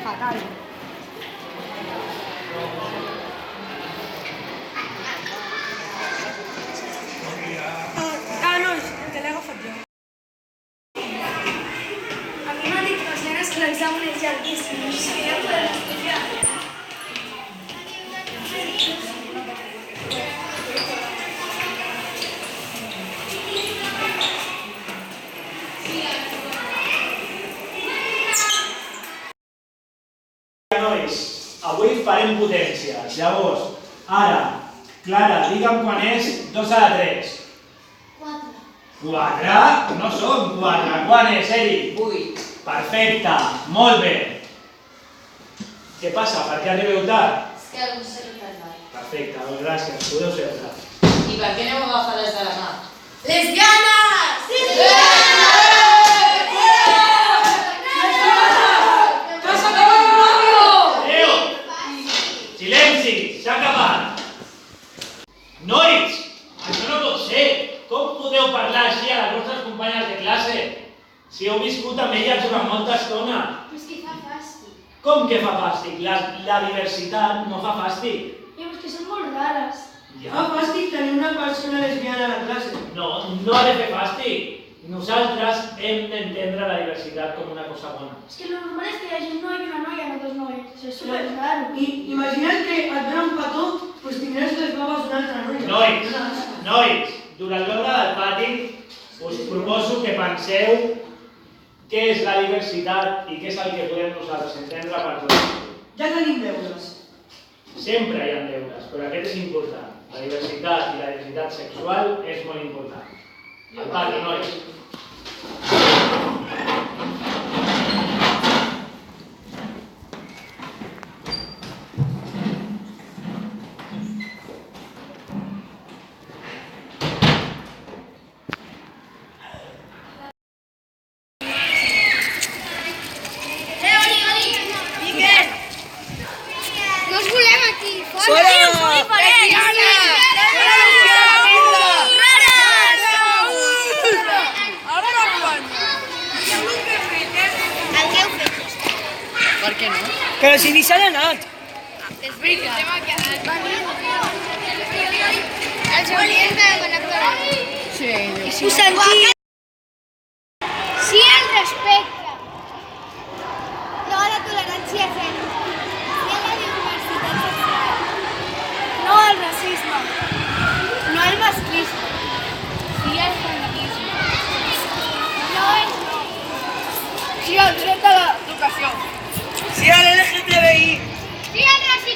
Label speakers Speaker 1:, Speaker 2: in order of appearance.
Speaker 1: Fatal.
Speaker 2: No, te l'he agafat jo. A mi m'han dit que els nenes que l'examen és llarguíssim, que ja podem estudiar.
Speaker 3: Nois, avui farem potències. Llavors, ara, Clara, digue'm quan és 2 a la 3.
Speaker 1: 4.
Speaker 3: 4? No són 4. Quan és, Eri?
Speaker 4: 8.
Speaker 3: Perfecte, molt bé. Què passa? Per què arribeu tard?
Speaker 1: És que algú s'ha retardat.
Speaker 3: Perfecte, doncs gràcies, podeu seure.
Speaker 4: I per què aneu a agafar les de la mà?
Speaker 1: Lesbianes! Sí!
Speaker 3: Adéu! Silenci, s'ha acabat. Nois, això no pot ser. Com podeu parlar així a les vostres companyes de classe? Si heu viscut amb elles durant molta estona.
Speaker 1: Però és que fa fàstic.
Speaker 3: Com que fa fàstic? La diversitat no fa fàstic.
Speaker 2: Ja, però és que són molt rares.
Speaker 5: Fa fàstic tenir una persona lesbiana a la classe.
Speaker 3: No, no ha de fer fàstic. Nosaltres hem d'entendre la diversitat com una cosa bona.
Speaker 2: És que el normal és que hi hagi un noi i una noia, no dos noies. Això és superraro.
Speaker 5: I imagina't que et donen un petó, doncs tindràs les baves d'una altra noia.
Speaker 3: Nois, durant l'hora del pati us proposo que penseu què és la diversitat i què és el que podem nosaltres entendre per tots.
Speaker 5: Ja tenim deures.
Speaker 3: Sempre hi ha deures, però aquest és important. La diversitat i la diversitat sexual és molt important. Al pati, nois.
Speaker 1: No us volem aquí, fora!
Speaker 5: Però si ni s'han anat.
Speaker 1: És veritat. Els hauries de connectar. Sí. Ho sentia. Sí al respecte. No a la tolerància zero. Sí a la diversitat sexual.
Speaker 2: No al racisme.
Speaker 1: No al masclisme. Sí al feminisme. No és no.
Speaker 2: Sí al dret a l'educació.
Speaker 5: Sí a l'LGTBI.
Speaker 1: Sí al racisme.